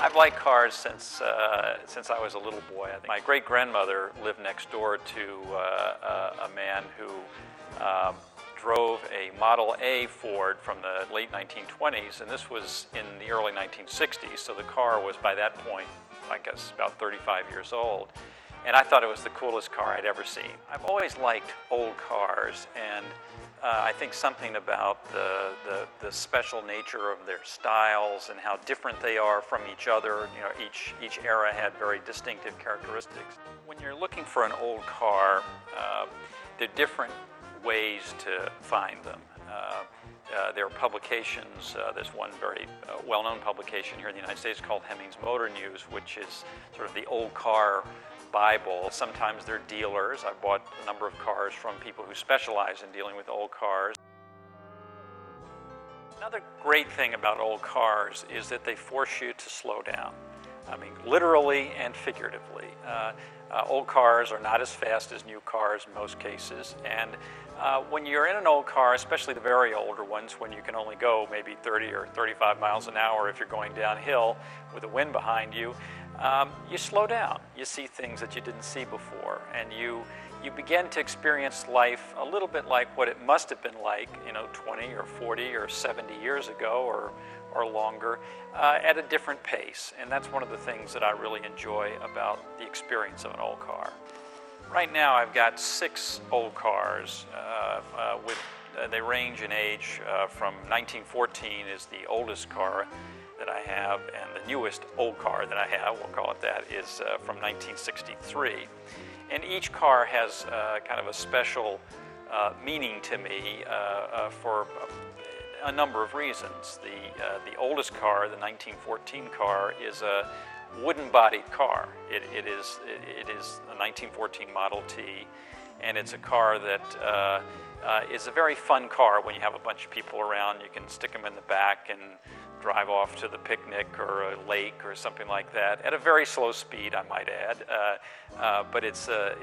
I've liked cars since I was a little boy. My great-grandmother lived next door to a man who drove a Model A Ford from the late 1920s, and this was in the early 1960s, so the car was by that point, I guess, about 35 years old. And I thought it was the coolest car I'd ever seen. I've always liked old cars, and I think something about the special nature of their styles and how different they are from each other. You know, each era had very distinctive characteristics. When you're looking for an old car, there are different ways to find them. There are publications. There's one very well-known publication here in the United States called Hemmings Motor News, which is sort of the old car Bible. Sometimes they're dealers. I've bought a number of cars from people who specialize in dealing with old cars. Another great thing about old cars is that they force you to slow down. I mean, literally and figuratively. Old cars are not as fast as new cars in most cases, and when you're in an old car, especially the very older ones, when you can only go maybe 30 or 35 miles an hour if you're going downhill with the wind behind you, you slow down. You see things that you didn't see before, and you begin to experience life a little bit like what it must have been like, 20 or 40 or 70 years ago or longer, at a different pace. And that's one of the things that I really enjoy about the experience of an old car. Right now I've got 6 old cars. They range in age from 1914 is the oldest car that I have, and the newest old car that I have, we'll call it that, is from 1963. And each car has kind of a special meaning to me for a number of reasons. The oldest car, the 1914 car, is a wooden-bodied car. It is a 1914 Model T, and it's a car that is a very fun car when you have a bunch of people around. You can stick them in the back and drive off to the picnic or a lake or something like that at a very slow speed, I might add. But it's a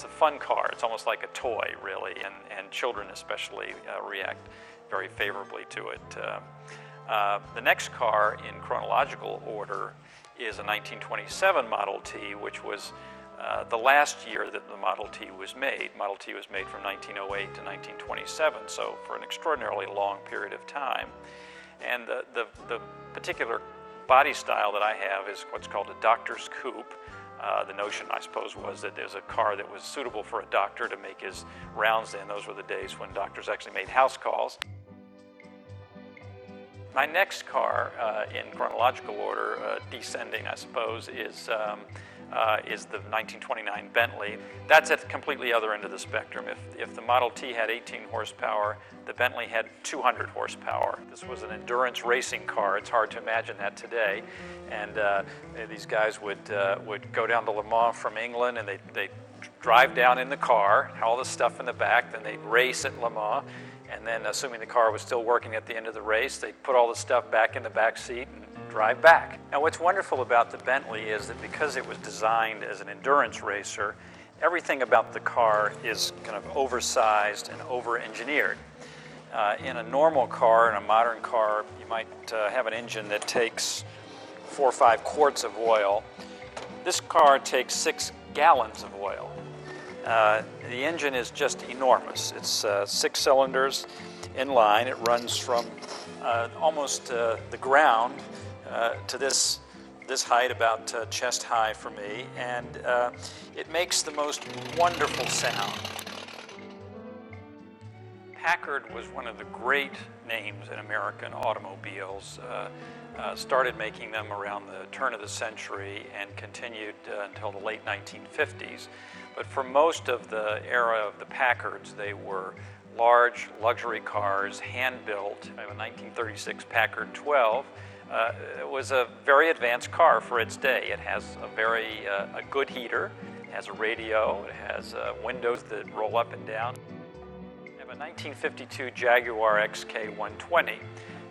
fun car. It's almost like a toy, really, and children especially react very favorably to it. The next car in chronological order is a 1927 Model T, which was the last year that the Model T was made. Model T was made from 1908 to 1927, so for an extraordinarily long period of time. And the particular body style that I have is what's called a doctor's coupe. The notion, I suppose, was that there's a car that was suitable for a doctor to make his rounds in. Those were the days when doctors actually made house calls. My next car, in chronological order, descending, I suppose, is the 1929 Bentley. That's at the completely other end of the spectrum. If the Model T had 18 horsepower, the Bentley had 200 horsepower. This was an endurance racing car. It's hard to imagine that today. And these guys would go down to Le Mans from England, and they'd drive down in the car, all the stuff in the back, then they'd race at Le Mans, and then assuming the car was still working at the end of the race, they'd put all the stuff back in the back seat and drive back. Now, what's wonderful about the Bentley is that because it was designed as an endurance racer, everything about the car is kind of oversized and over-engineered. In a normal car, in a modern car, you might have an engine that takes 4 or 5 quarts of oil. This car takes 6 gallons of oil. The engine is just enormous. It's 6 cylinders in line. It runs from almost the ground to this height, about chest high for me, and it makes the most wonderful sound. Packard was one of the great names in American automobiles. Started making them around the turn of the century and continued until the late 1950s. But for most of the era of the Packards, they were large luxury cars, hand-built. I have a 1936 Packard 12. It was a very advanced car for its day. It has a good heater, it has a radio, it has windows that roll up and down. I have a 1952 Jaguar XK120.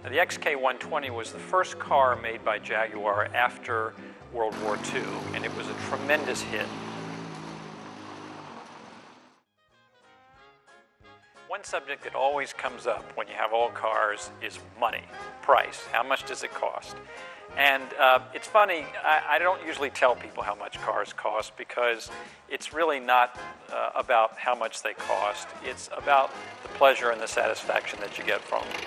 Now, the XK120 was the first car made by Jaguar after World War II, and it was a tremendous hit. One subject that always comes up when you have old cars is money, price. How much does it cost? And it's funny, I don't usually tell people how much cars cost because it's really not about how much they cost. It's about the pleasure and the satisfaction that you get from them.